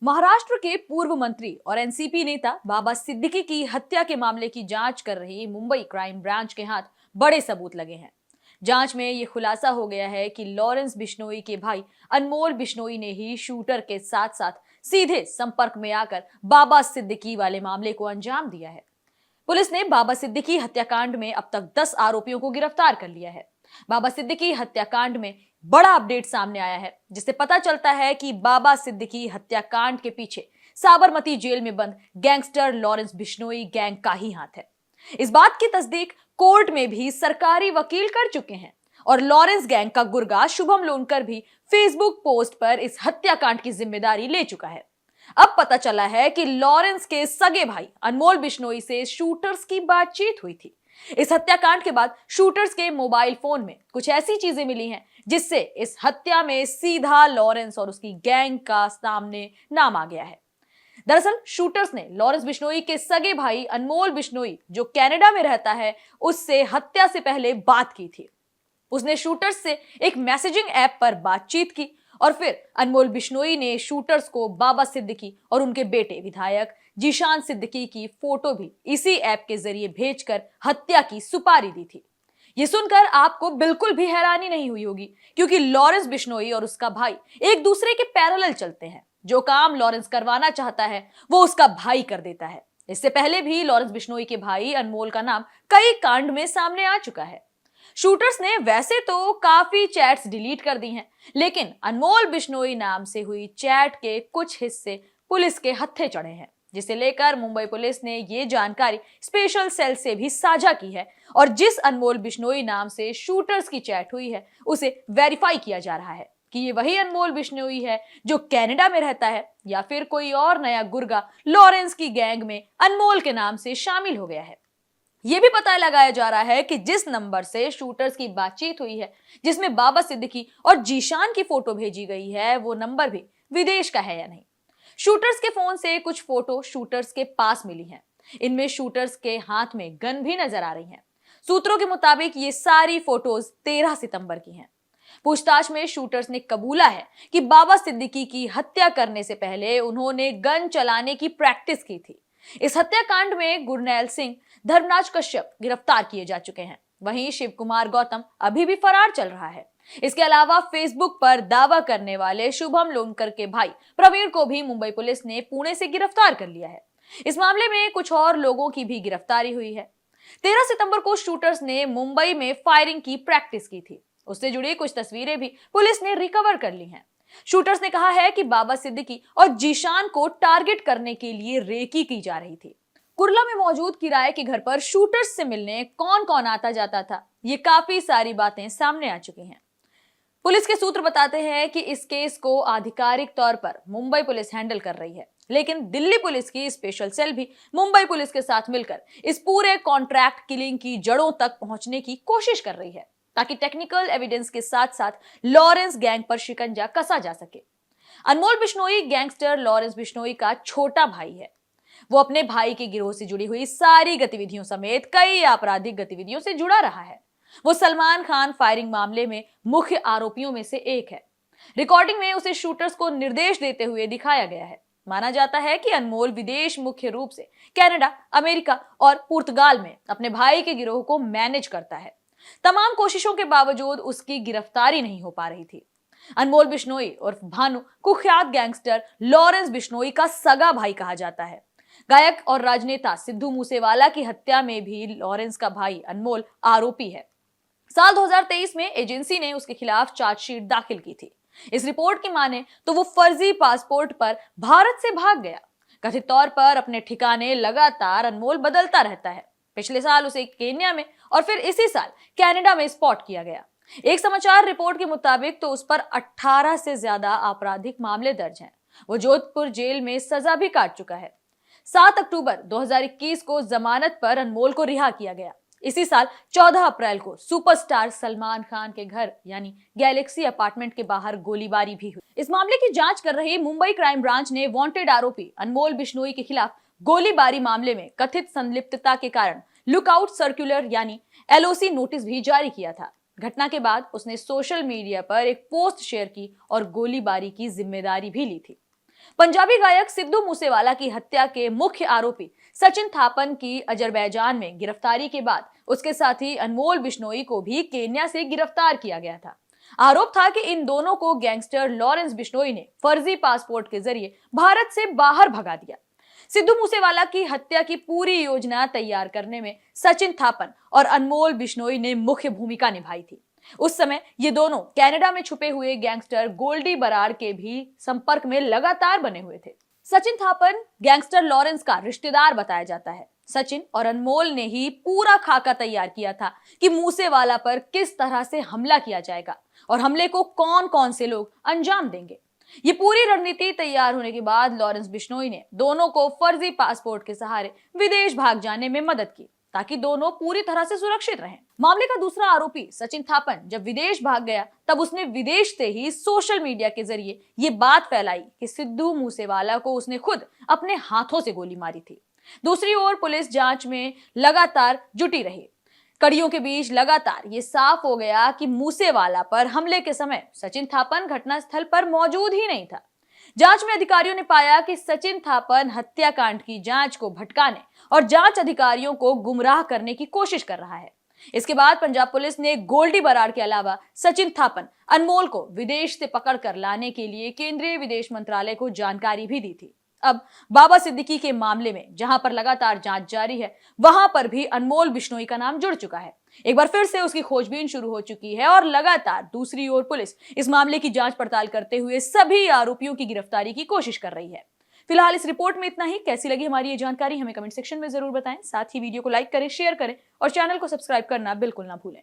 महाराष्ट्र के पूर्व मंत्री और एनसीपी नेता बाबा सिद्दीकी की हत्या के मामले की जांच कर रही मुंबई क्राइम ब्रांच के हाथ बड़े सबूत लगे हैं। जांच में यह खुलासा हो गया है कि लॉरेंस बिश्नोई के भाई अनमोल बिश्नोई ने ही शूटर के साथ साथ सीधे संपर्क में आकर बाबा सिद्दीकी वाले मामले को अंजाम दिया है। पुलिस ने बाबा सिद्दीकी हत्याकांड में अब तक 10 आरोपियों को गिरफ्तार कर लिया है। बाबा सिद्दीकी हत्याकांड में बड़ा अपडेट सामने आया है, जिससे पता चलता है कि बाबा सिद्दीकी हत्याकांड के पीछे साबरमती जेल में बंद गैंगस्टर लॉरेंस बिश्नोई गैंग का ही हाथ है। इस बात की तस्दीक कोर्ट में भी सरकारी वकील कर चुके हैं और लॉरेंस गैंग का गुर्गा शुभम लोनकर भी फेसबुक पोस्ट पर इस हत्याकांड की जिम्मेदारी ले चुका है। अब पता चला है कि लॉरेंस के सगे भाई अनमोल बिश्नोई से शूटर्स की बातचीत हुई थी। इस हत्याकांड के बाद शूटर्स के मोबाइल फोन में कुछ ऐसी चीजें मिली हैं जिससे इस हत्या में सीधा लॉरेंस और उसकी गैंग का सामने नाम आ गया है। दरअसल शूटर्स ने लॉरेंस बिश्नोई के सगे भाई अनमोल बिश्नोई, जो कनाडा में रहता है, उससे हत्या से पहले बात की थी। उसने शूटर्स से एक मैसेजिंग ऐप पर बातचीत की और फिर अनमोल बिश्नोई ने शूटर्स को बाबा सिद्दीकी और उनके बेटे विधायक जीशान सिद्दीकी की फोटो भी इसी ऐप के जरिए भेजकर हत्या की सुपारी दी थी। ये सुनकर आपको बिल्कुल भी हैरानी नहीं हुई होगी, क्योंकि लॉरेंस बिश्नोई और उसका भाई एक दूसरे के पैरेलल चलते हैं। जो काम लॉरेंस करवाना चाहता है वो उसका भाई कर देता है। इससे पहले भी लॉरेंस बिश्नोई के भाई अनमोल का नाम कई कांड में सामने आ चुका है। शूटर्स ने वैसे तो काफी चैट्स डिलीट कर दी हैं, लेकिन अनमोल बिश्नोई नाम से हुई चैट के कुछ हिस्से पुलिस के हत्थे चढ़े हैं, जिसे लेकर मुंबई पुलिस ने ये जानकारी स्पेशल सेल से भी साझा की है और जिस अनमोल बिश्नोई नाम से शूटर्स की चैट हुई है उसे वेरीफाई किया जा रहा है कि ये वही अनमोल बिश्नोई है जो कनाडा में रहता है, या फिर कोई और नया गुर्गा लॉरेंस की गैंग में अनमोल के नाम से शामिल हो गया है। यह भी पता लगाया जा रहा है कि जिस नंबर से शूटर्स की बातचीत हुई है, जिसमें बाबा सिद्दीकी और जीशान की फोटो भेजी गई है, वो नंबर भी विदेश का है या नहीं। शूटर्स के फोन से कुछ फोटो शूटर्स के पास मिली हैं। इनमें शूटर्स के हाथ में गन भी नजर आ रही हैं। सूत्रों के मुताबिक ये सारी फोटोज 13 सितंबर की हैं। पूछताछ में शूटर्स ने कबूला है कि बाबा सिद्दीकी की हत्या करने से पहले उन्होंने गन चलाने की प्रैक्टिस की थी। इस हत्याकांड में गुरनैल सिंह, धर्मराज कश्यप गिरफ्तार किए जा चुके हैं। वहीं शिव कुमार गौतम अभी भी फरार चल रहा है। इसके अलावा फेसबुक पर दावा करने वाले शुभम लोनकर के भाई प्रवीण को भी मुंबई पुलिस ने पुणे से गिरफ्तार कर लिया है। इस मामले में कुछ और लोगों की भी गिरफ्तारी हुई है। 13 सितंबर को शूटर्स ने मुंबई में फायरिंग की प्रैक्टिस की थी। उससे जुड़ी कुछ तस्वीरें भी पुलिस ने रिकवर कर ली हैं। शूटर्स ने कहा है कि बाबा सिद्दीकी और जीशान को टारगेट करने के लिए रेकी की जा रही थी। कुर्ला में मौजूद किराए के घर पर शूटर्स से मिलने कौन कौन आता जाता था, ये काफी सारी बातें सामने आ चुकी हैं। पुलिस के सूत्र बताते हैं कि इस केस को आधिकारिक तौर पर मुंबई पुलिस हैंडल कर रही है, लेकिन दिल्ली पुलिस की स्पेशल सेल भी मुंबई पुलिस के साथ मिलकर इस पूरे कॉन्ट्रैक्ट किलिंग की जड़ों तक पहुंचने की कोशिश कर रही है, ताकि टेक्निकल एविडेंस के साथ साथ लॉरेंस गैंग पर शिकंजा कसा जा सके। अनमोल बिश्नोई गैंगस्टर लॉरेंस बिश्नोई का छोटा भाई है। वो अपने भाई के गिरोह से जुड़ी हुई सारी गतिविधियों समेत कई आपराधिक गतिविधियों से जुड़ा रहा है। वो सलमान खान फायरिंग मामले में मुख्य आरोपियों में से एक है। रिकॉर्डिंग में उसे शूटर्स को निर्देश देते हुए दिखाया गया है। माना जाता है कि अनमोल विदेश मुख्य रूप से कनाडा, अमेरिका और पुर्तगाल में अपने भाई के गिरोह को मैनेज करता है। तमाम कोशिशों के बावजूद उसकी गिरफ्तारी नहीं हो पा रही थी। अनमोल बिश्नोई उर्फ भानु कुख्यात गैंगस्टर लॉरेंस बिश्नोई का सगा भाई कहा जाता है। गायक और राजनेता सिद्धू मूसेवाला की हत्या में भी लॉरेंस का भाई अनमोल आरोपी है। साल 2023 में एजेंसी ने उसके खिलाफ चार्जशीट दाखिल की थी। इस रिपोर्ट की माने तो वो फर्जी पासपोर्ट पर भारत से भाग गया। कथित तौर पर अपने ठिकाने लगातार अनमोल बदलता रहता है। पिछले साल उसे केन्या में और फिर इसी साल कनाडा में स्पॉट किया गया। एक समाचार रिपोर्ट के मुताबिक तो उस पर 18 से ज्यादा आपराधिक मामले दर्ज हैं। वो जोधपुर जेल में सजा भी काट चुका है। 7 अक्टूबर 2021 को जमानत पर अनमोल को रिहा किया गया। इसी साल 14 अप्रैल को सुपरस्टार सलमान खान के घर यानी गैलेक्सी अपार्टमेंट के बाहर गोलीबारी भी हुई। इस मामले की जांच कर रही मुंबई क्राइम ब्रांच ने वांटेड आरोपी अनमोल बिश्नोई के खिलाफ गोलीबारी मामले में कथित संलिप्तता के कारण लुकआउट सर्कुलर यानी एलओसी नोटिस भी जारी किया था। घटना के बाद उसने सोशल मीडिया पर एक पोस्ट शेयर की और गोलीबारी की जिम्मेदारी भी ली थी। पंजाबी गायक सिद्धू मूसेवाला की हत्या के मुख्य आरोपी सचिन थापन की अजरबैजान में गिरफ्तारी के बाद उसके साथी अनमोल बिश्नोई को भी केन्या से गिरफ्तार किया गया था। आरोप था कि इन दोनों को गैंगस्टर लॉरेंस बिश्नोई ने फर्जी पासपोर्ट के जरिए भारत से बाहर भगा दिया। सिद्धू मूसेवाला की हत्या की पूरी योजना तैयार करने में सचिन थापन और अनमोल बिश्नोई ने मुख्य भूमिका निभाई थी। उस समय ये दोनों कनाडा में छुपे हुए गैंगस्टर गोल्डी बरार के भी संपर्क में लगातार बने हुए थे। सचिन थापन गैंगस्टर लॉरेंस का रिश्तेदार बताया जाता है। सचिन और अनमोल ने ही पूरा खाका तैयार किया था कि मूसेवाला पर किस तरह से हमला किया जाएगा और हमले को कौन कौन से लोग अंजाम देंगे। ये पूरी रणनीति तैयार होने के बाद लॉरेंस बिश्नोई ने दोनों को फर्जी पासपोर्ट के सहारे विदेश भाग जाने में मदद की ताकि दोनों पूरी तरह से सुरक्षित रहें। मामले का दूसरा आरोपी सचिन थापन जब विदेश भाग गया तब उसने विदेश से ही सोशल मीडिया के जरिए ये बात फैलाई कि सिद्धू मूसेवाला को उसने खुद अपने हाथों से गोली मारी थी। दूसरी ओर पुलिस जांच में लगातार जुटी रही। कड़ियों के बीच लगातार ये साफ हो गया कि मूसेवाला पर हमले के समय सचिन थापन घटनास्थल पर मौजूद ही नहीं था। जांच में अधिकारियों ने पाया कि सचिन थापन हत्याकांड की जांच को भटकाने और जांच अधिकारियों को गुमराह करने की कोशिश कर रहा है। इसके बाद पंजाब पुलिस ने गोल्डी बरार के अलावा सचिन थापन, अनमोल को विदेश से पकड़कर लाने के लिए केंद्रीय विदेश मंत्रालय को जानकारी भी दी थी। अब बाबा सिद्दीकी के मामले में जहां पर लगातार जांच जारी है, वहां पर भी अनमोल बिश्नोई का नाम जुड़ चुका है। एक बार फिर से उसकी खोजबीन शुरू हो चुकी है और लगातार दूसरी ओर पुलिस इस मामले की जांच पड़ताल करते हुए सभी आरोपियों की गिरफ्तारी की कोशिश कर रही है। फिलहाल इस रिपोर्ट में इतना ही। कैसी लगी हमारी ये जानकारी हमें कमेंट सेक्शन में जरूर बताएं। साथ ही वीडियो को लाइक करें, शेयर करें और चैनल को सब्सक्राइब करना बिल्कुल ना भूलें।